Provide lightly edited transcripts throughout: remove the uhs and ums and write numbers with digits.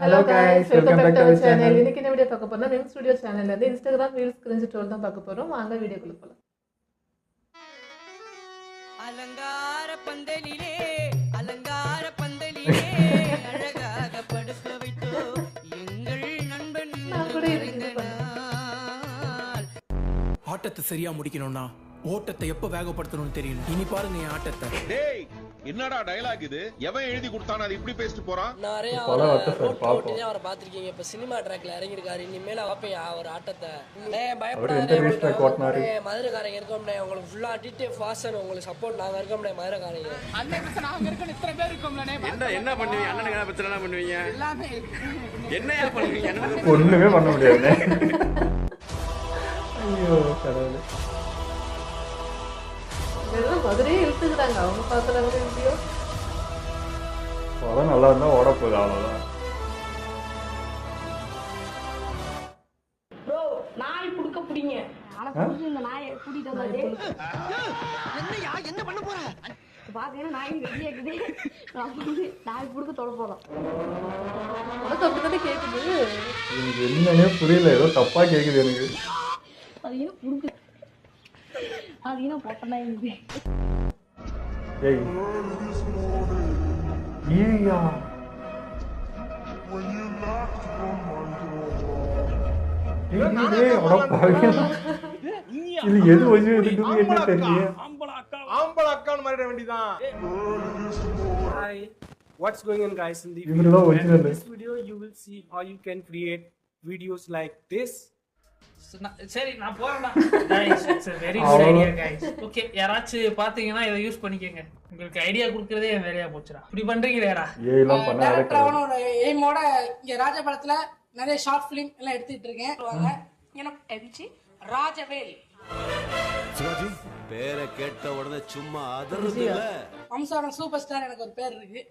Hello guys, welcome back to our channel. இன்னைக்கு என்ன video பார்க்க போறோம்னா Mem Studio சேனல்ல இருந்து Instagram Reels கிரிஞ்சு ட்ரோல் தான் பார்க்க போறோம். வாங்க வீடியோக்குள்ள போலாம். அலங்கார பந்தலிலே அழகாக படுக்க வைத்தோ எங்கள் நண்பன் ஆட்டத்தை சரியா முடிக்கணும்னா ஓட்டத்தை எப்ப வேகப்படுத்தணும்னு தெரியணும். இனி பாருங்க என் ஆட்டத்தை. டேய் என்னடா டயலாக் இது? எவன் எழுதி கொடுத்தானே அது இப்படி பேசிட்டு போறான்? நிறைய அவரை பாத்திருக்கீங்க. இப்ப சினிமா ட்ராக்ல இறங்கிருக்காரு. இனிமேல வாப்பேன் அவர் ஆட்டத்தை. மதுரைக்காரங்க இருக்கோம்டே, உங்களுக்கு ஃபுல்லா டிடே ஃபாஸ்ட் உங்களுக்கு சப்போர்ட் நாங்க இருக்கோம்டே. மதுரைக்காரங்க என்ன பண்ணுவீங்க? அண்ணனுக்கு பிரச்சனை என்ன பண்ணுவீங்க? என்ன பண்ணுவீங்க? ஒண்ணுமே பண்ண முடியாது. ஐயோ கடவுளே, இதெல்லாம் மதுரையே இழுத்துக்கிறாங்க. அவங்க பார்க்கல வீடியோ படம் நல்லா இருந்தா ஓட போகுது, அவ்வளவுதான். ப்ரோ நாய் புடுக்க புடிங்க. ஆனா புடிச்சு இந்த நாயை கூட்டிட்டு வந்தாதே. என்னையா என்ன பண்ண போற? பாத்தீங்கன்னா நாய் ரெடியா இருக்குது. நாய் புடுக்க தொட போறோம். உனக்கு அப்படித்தானே கேக்குது? எனக்கு என்னன்னே புரியல, ஏதோ தப்பா கேக்குது எனக்கு. அது என்ன புடுக்கு? அது என்ன பொட்டனா இது? ஏய் ஏய்யா இது எது வச்சு எடுக்குது என்ன தெரியல. ஆம்பள அக்கான்னு மாறிட வேண்டியதான். Hi, what's going on guys? In this video you will see how you can create videos like this. சரி நான் போறேன்டா. Guys it's a very good idea guys. Okay, யாராச்சும் பாத்தீங்கன்னா இத யூஸ் பண்ணிக்கங்க. உங்களுக்கு ஐடியா குடுக்குறதே என் வேலையா போச்சுடா. இப்படி பண்றீங்களேடா? ஏய்லாம் பண்ணாத. டைரக்டரான எய்மோட இங்க ராஜபாளையத்துல நிறைய ஷார்ட் ஃபிலிம் எல்லாம் எடுத்துட்டு இருக்கேன். எனக்கு எம்ஜி ராஜவேல் சிவாஜி பேரை கேட்ட உடனே சும்மா அதறது இல்ல. வம்சாவரம் சூப்பர் ஸ்டார் எனக்கு ஒரு பேர் இருக்கு.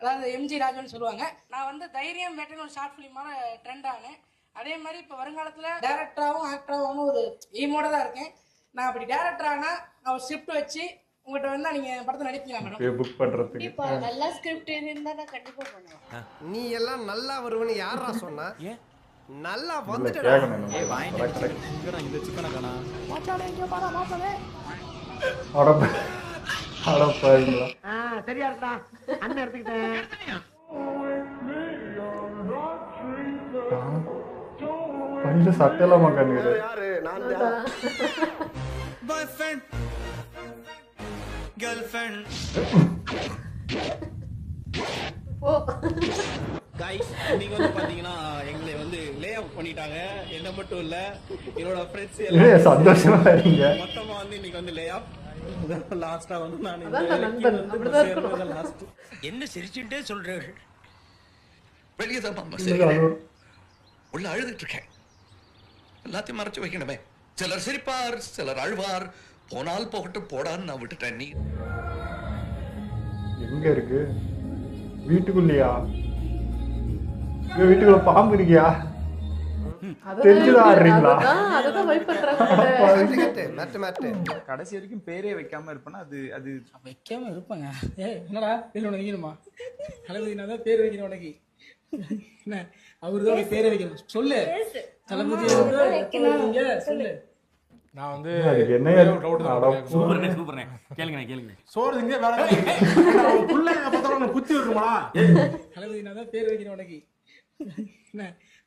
அதாவது எம்ஜி ராஜன் சொல்லுவாங்க. நான் வந்து தைரியம் வேட்டைன்னு ஒரு ஷார்ட் ஃபிலிமான ட்ரெண்ட் ஆனேன். அதே மாதிரி இப்போ வருங்காலத்துல டைரக்டராகவும் ஆக்டராகவும் ஒரு எய்மோட தான் இருக்கேன். நான் அப்படி டைரக்டர் ஆனா நான் ஒரு ஸ்கிரிப்ட் வச்சு உங்கள்கிட்ட வந்தா நீங்க படத்தை நடிக்கலாம் மேடம். புக் பண்றதுக்கு இப்போ நல்ல ஸ்கிரிப்ட் இருந்தா நான் கண்டிப்பா பண்ணுவேன். நீ எல்லாம் நல்லா வருவன்னு யாரா சொன்னா? நல்லா வந்துட்டடா. கேக்கணும். இந்த சிக்கன காணா. மாச்சாலே இங்க பாரா மாச்சாலே. அடப்பாங்களா? சரியா இருக்கா? அண்ணன் எடுத்துக்கிட்டேன். பையில சட்டெல்லாம் மாக்கானுங்க. யாரு? நான் தான். பாய்ஃப்ரெண்ட் கேர்ள்ஃப்ரெண்ட். ஓ Guys, நீங்க வந்து பாத்தீங்கன்னா எங்களை வந்து லே ஆஃப் பண்ணிட்டாங்க. என்ன மட்டும் இல்ல, என்னோட ஃப்ரெண்ட்ஸ் எல்லாம் சந்தோஷமா இருக்கீங்க. மொத்தமா வந்து இன்னைக்கு வந்து லே ஆஃப். லாஸ்டா வந்து நான் என்ன சிரிச்சுட்டே சொல்றேன்? வெளியே தான் உள்ள அழுதுட்டு இருக்கேன். எல்லாத்தையும் மறைச்சு வைக்கணுமே. சிலர் சிரிப்பார், சிலர் அழுவார். போனால் போகட்டும் போடான்னு நான் விட்டுட்டேன். நீ எங்க இருக்கு? வீட்டுக்குள்ளயா? வீட்டுக்குள்ள பாம்பு இருக்கியா? தெரிஞ்சுதான் ஆடுறீங்களா? அதுதான் வைப் பண்றாங்க. கடைசி வரைக்கும் பேரே வைக்காம இருப்பேன்னா அது அது வைக்காம இருப்பாங்க. என்னடா பேர் உனக்கு வைக்கணுமா? தளபதி நான் தான் பேர் வைக்கணும் உனக்கு. என்ன அவர்தான் பேரை வைக்கணும். சொல்லு தளபதி சொல்லு. நான் வந்து என்ன சூப்பர்னே கேளுங்க. சோறு இங்க வேற புள்ளைங்க பார்த்தா குத்தி இருக்குமாடா? தளபதி நான் தான் பேர் வைக்கணும் உனக்கு. என்ன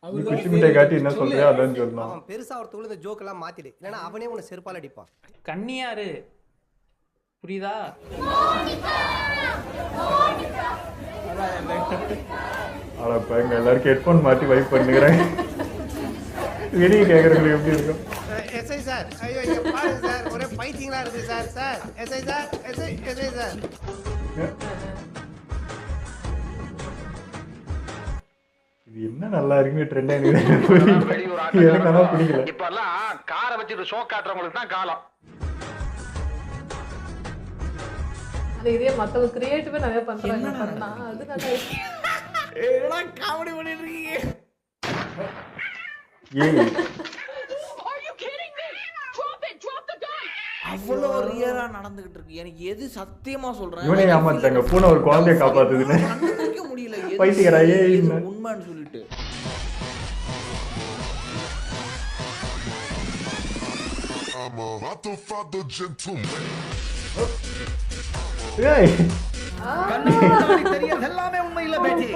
அவர்தான் காட்டி என்ன சொல்றியா அதான் சொல்லலாம். அவன் பெருசா ஒரு தொழுத ஜோக் எல்லாம் மாத்திடு. இல்லனா அவனே உன்னை செருப்பால அடிப்பான். கன்னியாரு புரியுதா? அடப்பா, எங்க எல்லாருக்கும் ஹெட்போன் மாட்டி வைப் பண்ணுகிறேன். வெளியே கேட்கறவங்களுக்கு எப்படி இருக்கும்? எஸ்ஐ சார், ஐயோ இங்க பாருங்க சார், ஒரே பைத்தியங்களா இருக்கு sir. Sir SI sir, SI sir. இது என்ன நல்லா இருக்குன்னு ட்ரெண்ட் ஆகுது. எனக்கு அதான் பிடிக்கல. இப்ப எல்லாம் காரை வச்சுட்டு ஷோ காட்டுறவங்களுக்கு தான் காலம். இதே மத்தவங்க கிரியேட்டிவா நிறைய பண்றாங்க. பண்ணா அது நல்லா இருக்கு. ஏடா காமெடி பண்ணிட்டு இருக்கீங்க. Are you kidding me? Drop it, drop the gun. அவ்வளோ கிளியரா நடந்துகிட்டு இருக்கு. எனக்கு எது சத்தியமா சொல்றேன், இவனே ஏமாத்தாங்க பூனை ஒரு குழந்தைய காப்பாத்துதுன்னு கண்டுபிடிக்க முடியல எது பைத்தியக்காரா, சரி, ஏய் எது என்ன? உண்மைன்னு சொல்லிட்டு. ஏய் தெரியறது எல்லாமே உண்மை இல்ல பேட்டி.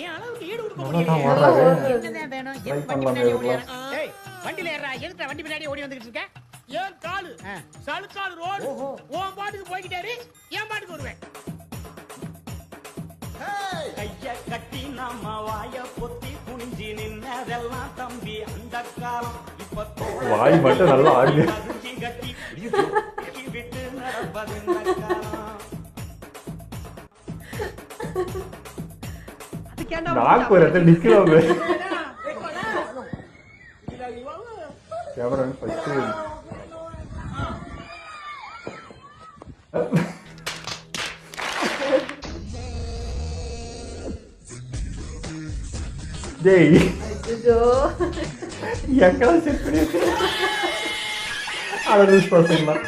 ஏன் அளவுக்கு ஈடு கொடுக்க நல்லா முடியல. ஓடுறாரு. என்னதான் வேணும்? ட்ரை என் வண்டி பண்ணலாம் பின்னாடி இவங்கள. ஓடி ஏய் வண்டியில ஏறா, எதுக்கு வண்டி பின்னாடி ஓடி வந்துகிட்டு இருக்க? ஏன் காலு சலுக்கால் ரோடு உன் பாட்டுக்கு போய்கிட்டாரு, என் பாட்டுக்கு வருவேன். கைய கட்டி நம்ம வாய பொத்தி குனிஞ்சி நின்னதெல்லாம் தம்பி அந்த காலம். இப்ப வாய் மட்டும் நல்லா ஆடுது. கட்டி விட்டு நடப்பது இந்த காலம். நாக்கு ஒரு இடத்துல நிக்கலாம் கேமரா ஃபர்ஸ்ட் டேய் எக்கடா செட் பண்ணிட்டு அத யூஸ் பண்ணலாம்.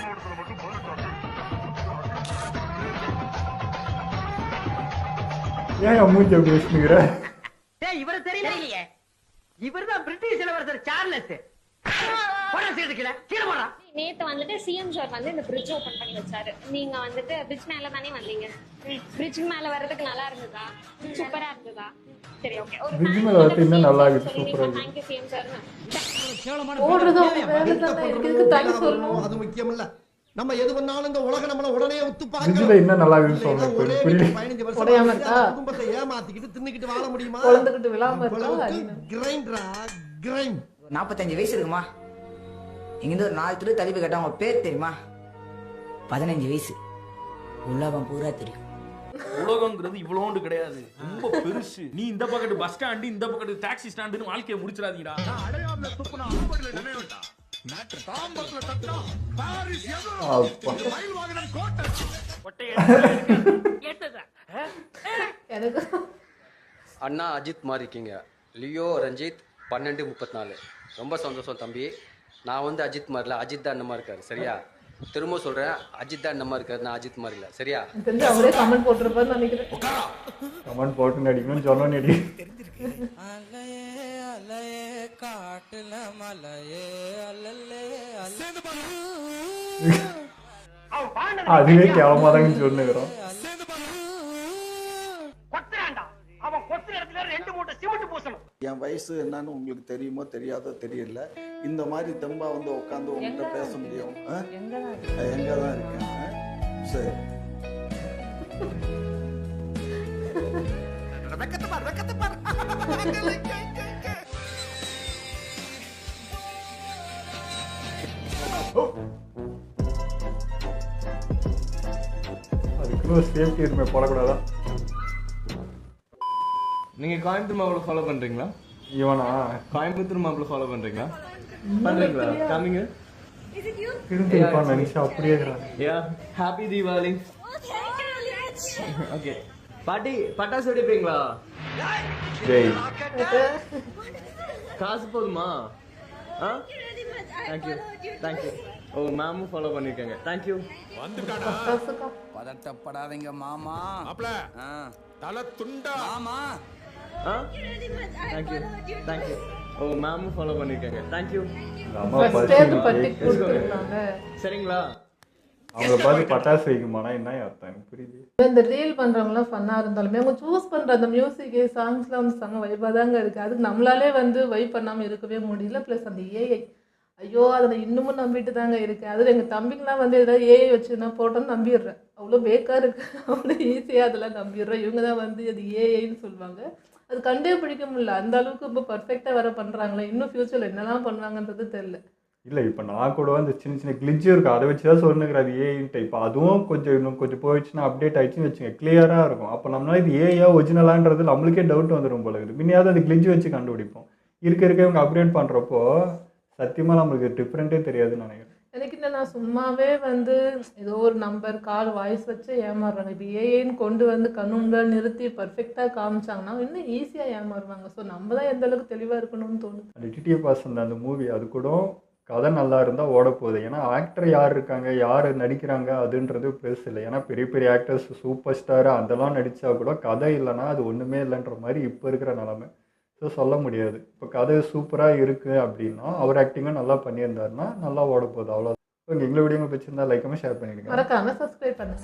ஏன் மூஞ்சி அப்படி வச்சுக்கிற? டேய் இவர தெரியலையே, இவர்தான் பிரிட்டிஷ் இளவரசர் சார்லஸ். நேத்து வந்துட்டு சிஎம் சார் வந்து இந்த பிரிட்ஜ் ஓபன் பண்ணி வச்சாரு. நீங்க வந்துட்டு பிரிட்ஜ் மேல தானே வந்தீங்க. பிரிட்ஜ் மேல வர்றதுக்கு நல்லா இருந்ததா? சூப்பரா இருந்ததா? சரி ஓகே. ஒரு பிரிட்ஜ் மேல வரது இன்னும் நல்லா இருக்கு, சூப்பரா இருக்கு. Thank you CM sir. ஓடுறது அவங்க வேலை தானே, இதுக்கு தனி சொல்லணும். அது முக்கியம் இல்ல. நம்ம எது பண்ணாலும் இந்த உலகம் நம்மள உடனே ஒத்து பிரிட்ஜ்ல பார்க்கணும். இன்னும் நல்லா இருக்குன்னு சொல்றேன். ஒரே புரியல. 15 வருஷம் உடையாம இருக்கா? குடும்பத்தை ஏமாத்திக்கிட்டு தின்னுக்கிட்டு வாழ முடியுமா? குழந்துக்கிட்டு விழாம இருக்கா? கிரைண்டரா கிரைண்ட். 45 வயசு இருக்குமா? இங்கிருந்து ஒரு 4 திரு தள்ளிப்பு கேட்டா உங்க பேர் தெரியுமா? 15 வயசு. உலகம் பூரா தெரியும். உலகங்கிறது இவ்வளோண்டு கிடையாது, ரொம்ப பெருசு. நீ இந்த பக்கத்து பஸ் ஸ்டாண்டு, இந்த பக்கத்து டாக்ஸி ஸ்டாண்டுன்னு வாழ்க்கையை முடிச்சிடாதீங்கடா. அண்ணா அஜித் மாதிரி இருக்கீங்க. லியோ ரஞ்சித் 12:34. ரொம்ப சந்தோஷம் தம்பி. நான் வந்து அஜித் மாதிரில, அஜித் தான் அண்ணமா இருக்காரு. சரியா? திரும்ப சொல்றேன், அஜித் தான் அண்ணமா இருக்காரு, நான் அஜித் மாதிரி இல்ல. சரியா? தெரிஞ்சு அவரே கமெண்ட் போட்டுருப்பாருன்னு நினைக்கிறேன். கமெண்ட் போட்டு நடிக்கணும்னு சொன்னா நடி. காட்டுல மலையே அல்லல்லே அதுவே கேவலமாதாங்கன்னு சொல்லுகிறோம். என் வயசு என்னன்னு உங்களுக்கு தெரியுமோ தெரியாதோ தெரியல. இந்த மாதிரி தெம்பா வந்து உட்காந்து உங்ககிட்ட பேச முடியும்? எங்கதான் இருக்கேன். சரி அதுக்குன்னு ஒரு சேஃப்டி எதுவுமே போடக்கூடாதா? நீங்க கோயம்புத்தூர் மாப்பிள்ள ஃபாலோ பண்றீங்களா? இவனா கோயம்புத்தூர் மாப்பிள்ள ஃபாலோ பண்றீங்களா? பண்றீங்களா? காமிங்க. திரும்ப நினைச்சா அப்படியே யா ஹாப்பி தீபாவளி. ஓகே பாட்டி பட்டாசு வெடிப்பீங்களா? டேய் காசு போதுமா? Thank you thank you. ஓ மேமும் ஃபாலோ பண்ணிருக்காங்க. தேங்க்யூ. பதட்டப்படாதீங்க மாமா. தல துண்டா மாமா. Thank you thank you. ஓ மேமும் ஃபாலோ பண்ணிருக்காங்க. தேங்க்யூ. சரிங்களா? அவங்க பார்த்து பட்டாசு வைக்குமானா என்ன அர்த்தம் எனக்கு புரியுது. இந்த ரீல் பண்றவங்களாம் ஃபன்னா இருந்தாலுமே அவங்க சூஸ் பண்ற அந்த மியூசிக் சாங்ஸ்லாம் வந்து செம்ம வைப்பாக தாங்க இருக்கு. அதுக்கு நம்மளாலே வந்து வைப் பண்ணாமல் இருக்கவே முடியல. ப்ளஸ் அந்த ஏஐ, ஐயோ அதை இன்னமும் நம்பிட்டு தாங்க இருக்கு. அதில் எங்கள் தம்பிங்கெலாம் வந்து ஏதாவது ஏஐ வச்சுன்னா போட்டோன்னு நம்பிடுறேன். அவ்வளோ பேக்காக இருக்கு, அவ்வளோ ஈஸியாக அதெல்லாம் நம்பிடுறேன். இவங்க தான் வந்து அது ஏஐன்னு சொல்லுவாங்க. அது கண்டே பிடிக்க முடியல. அந்த அளவுக்கு இப்போ பர்ஃபெக்டாக வர பண்ணுறாங்களே. இன்னும் ஃபியூச்சரில் என்னெல்லாம் பண்ணுவாங்கன்றது தெரில. இல்லை இப்போ நான் கூட வந்து சின்ன சின்ன கிளிச்சும் இருக்குது, அதை வச்சு தான் சொல்லுங்கிறாரு ஏஐன்ட்டு. இப்போ அதுவும் கொஞ்சம் இன்னும் கொஞ்சம் போயிடுச்சுன்னா அப்டேட் ஆகிடுச்சுன்னு வச்சுங்க, கிளியராக இருக்கும். அப்போ நம்மளால இது ஏஐயா ஒரிஜினலான்றது நம்மளுக்கே டவுட் வந்துடும் போல இருக்குது. முன்னையாவது அந்த கிளிச்சு வச்சு கண்டுபிடிப்போம். இருக்க இவங்க அப்டேட் பண்ணுறப்போ சத்தியமாக நம்மளுக்கு டிஃப்ரெண்ட்டே தெரியாதுன்னு நினைக்கிறேன். எனக்கு என்னன்னா சும்மாவே வந்து ஏதோ ஒரு நம்பர் கால் வாய்ஸ் வச்சு ஏமாறுறாங்க. இப்போ ஏஐன்னு கொண்டு வந்து கண்ணு முன்னாடி நிறுத்தி பர்ஃபெக்டாக காமிச்சாங்கன்னா இன்னும் ஈஸியாக ஏமாறுவாங்க. ஸோ நம்ம தான் எந்த அளவுக்கு தெளிவாக இருக்கணும்னு தோணுது. அந்த டிடிஎஃப் வாசன் அந்த மூவி அது கூட கதை நல்லா இருந்தால் ஓட போகுது. ஏன்னா ஆக்டர் யார் இருக்காங்க, யார் நடிக்கிறாங்க அதுன்றது பெருசு இல்லை. ஏன்னா பெரிய பெரிய ஆக்டர்ஸ் சூப்பர் ஸ்டார் அதெல்லாம் நடித்தா கூட கதை இல்லைன்னா அது ஒன்றுமே இல்லைன்ற மாதிரி இப்போ இருக்கிற நிலமை. ஸோ சொல்ல முடியாது. இப்போ கதை சூப்பராக இருக்குது அப்படின்னா அவர் ஆக்டிங்கும் நல்லா பண்ணியிருந்தாருன்னா நல்லா ஓட போகுது. அவ்வளோ. ஸோ எங்களை வீடியோ பிடிச்சிருந்தா லைக்காமல் ஷேர் பண்ணிடுங்க. மறக்காம சப்ஸ்கிரைப் பண்ணுங்க.